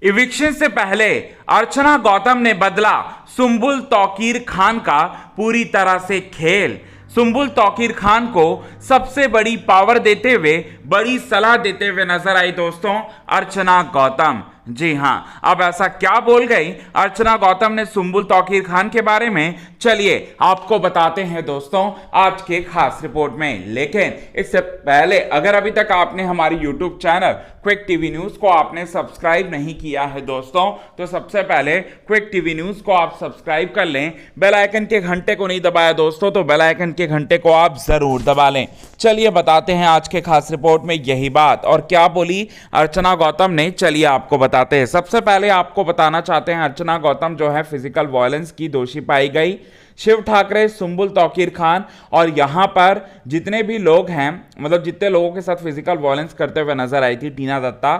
Eviction से पहले अर्चना गौतम ने बदला सुंबुल तौकीर खान का पूरी तरह से खेल। सुंबुल तौकीर खान को सबसे बड़ी पावर देते हुए, बड़ी सलाह देते हुए नजर आई दोस्तों अर्चना गौतम। जी हां, अब ऐसा क्या बोल गई अर्चना गौतम ने सुंबुल तौकीर खान के बारे में, चलिए आपको बताते हैं दोस्तों आज के खास रिपोर्ट में। लेकिन इससे पहले अगर अभी तक आपने हमारी YouTube channel quick TV news को आपने सब्सक्राइब नहीं किया है दोस्तों, तो सबसे पहले क्विक टीवी न्यूज को आप सब्सक्राइब कर लें। बेल आइकन के घंटे को नहीं दबाया दोस्तों, तो बेल आइकन के घंटे को आप जरूर दबा लें। चलिए बताते हैं आज के खास रिपोर्ट में यही बात और क्या बोली अर्चना गौतम ने, चलिए आपको बताते हैं। सबसे पहले आपको बताना चाहते हैं अर्चना गौतम जो है फिजिकल वायलेंस की दोषी पाई गई। शिव ठाकरे, सुंबुल तौकीर खान और यहां पर जितने भी लोग हैं, मतलब जितने लोगों के साथ फिजिकल वायलेंस करते हुए नजर आई थी टीना दत्ता,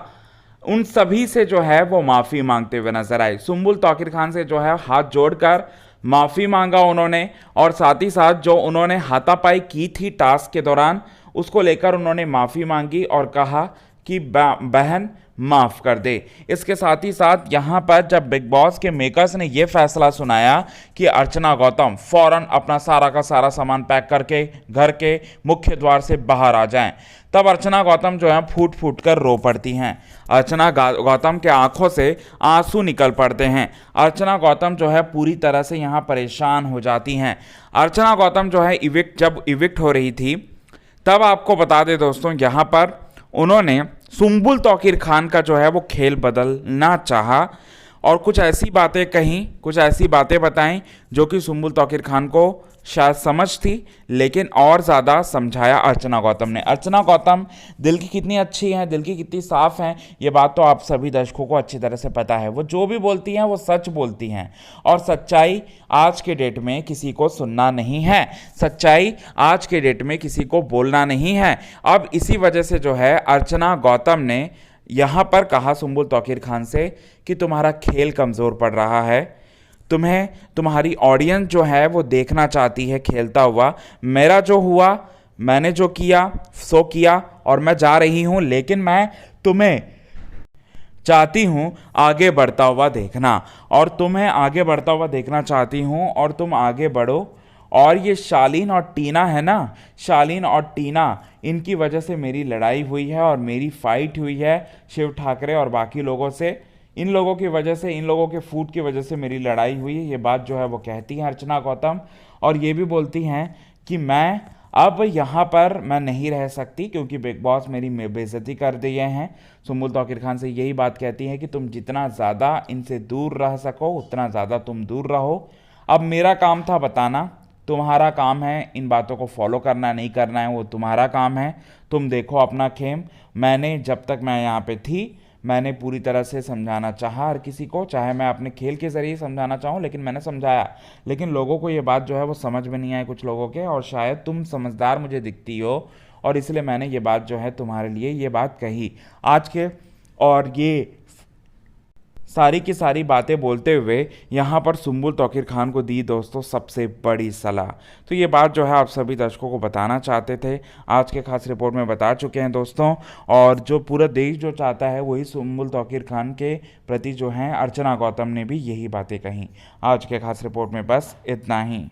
उन सभी से जो है वो माफी मांगते हुए नजर आई। सुंबुल तौकीर खान से जो है हाथ जोड़कर माफी मांगा उन्होंने और साथ ही साथ जो उन्होंने हाथापाई की थी टास्क के दौरान उसको लेकर उन्होंने माफी मांगी और कहा कि बहन माफ कर दे। इसके साथ ही साथ यहां पर जब बिग बॉस के मेकर्स ने यह फैसला सुनाया कि अर्चना गौतम फौरन अपना सारा का सारा सामान पैक करके घर के मुख्य द्वार से बाहर आ जाएं, तब अर्चना गौतम जो है फूट फूट कर रो पड़ती हैं। अर्चना गौतम के आंखों से आंसू निकल पड़ते हैं। अर्चना गौतम जो है पूरी तरह से यहाँ परेशान हो जाती हैं। अर्चना गौतम जो है जब इविक्ट हो रही थी तब आपको बता दें दोस्तों, यहाँ पर उन्होंने सुंबुल तौकीर खान का जो है वो खेल बदलना चाहा और कुछ ऐसी बातें कहीं, कुछ ऐसी बातें बताएं जो कि सुंबुल तौकीर खान को शायद समझ थी, लेकिन और ज़्यादा समझाया अर्चना गौतम ने। अर्चना गौतम दिल की कितनी अच्छी हैं, दिल की कितनी साफ़ हैं, ये बात तो आप सभी दर्शकों को अच्छी तरह से पता है। वो जो भी बोलती हैं वो सच बोलती हैं और सच्चाई आज के डेट में किसी को सुनना नहीं है, सच्चाई आज के डेट में किसी को बोलना नहीं है। अब इसी वजह से जो है अर्चना गौतम ने यहाँ पर कहा सुंबुल तौकीर खान से कि तुम्हारा खेल कमज़ोर पड़ रहा है, तुम्हें तुम्हारी ऑडियंस जो है वो देखना चाहती है खेलता हुआ। मेरा जो हुआ, मैंने जो किया सो किया और मैं जा रही हूँ, लेकिन मैं तुम्हें चाहती हूँ आगे बढ़ता हुआ देखना और तुम्हें आगे बढ़ता हुआ देखना चाहती हूँ और तुम आगे बढ़ो। और ये शालीन और टीना है ना, शालीन और टीना, इनकी वजह से मेरी लड़ाई हुई है और मेरी फाइट हुई है शिव ठाकरे और बाकी लोगों से। इन लोगों की वजह से, इन लोगों के फूट की वजह से मेरी लड़ाई हुई है। ये बात जो है वो कहती हैं अर्चना गौतम और ये भी बोलती हैं कि मैं अब यहाँ पर मैं नहीं रह सकती क्योंकि बिग बॉस मेरी बेइज्जती कर दिए हैं। सुंबुल तौकीर खान से यही बात कहती है कि तुम जितना ज़्यादा इनसे दूर रह सको उतना ज़्यादा तुम दूर रहो। अब मेरा काम था बताना, तुम्हारा काम है इन बातों को फॉलो करना नहीं करना है वो तुम्हारा काम है। तुम देखो अपना खेम। मैंने जब तक मैं यहाँ पे थी मैंने पूरी तरह से समझाना चाहा हर किसी को, चाहे मैं अपने खेल के ज़रिए समझाना चाहूँ, लेकिन मैंने समझाया, लेकिन लोगों को ये बात जो है वो समझ में नहीं आई कुछ लोगों के, और शायद तुम समझदार मुझे दिखती हो और इसलिए मैंने ये बात जो है तुम्हारे लिए ये बात कही आज के। और ये सारी की सारी बातें बोलते हुए यहाँ पर सुंबुल तौकीर खान को दी दोस्तों सबसे बड़ी सलाह। तो ये बात जो है आप सभी दर्शकों को बताना चाहते थे, आज के खास रिपोर्ट में बता चुके हैं दोस्तों। और जो पूरा देश जो चाहता है वही सुंबुल तौकीर खान के प्रति जो है अर्चना गौतम ने भी यही बातें कही। आज के खास रिपोर्ट में बस इतना ही।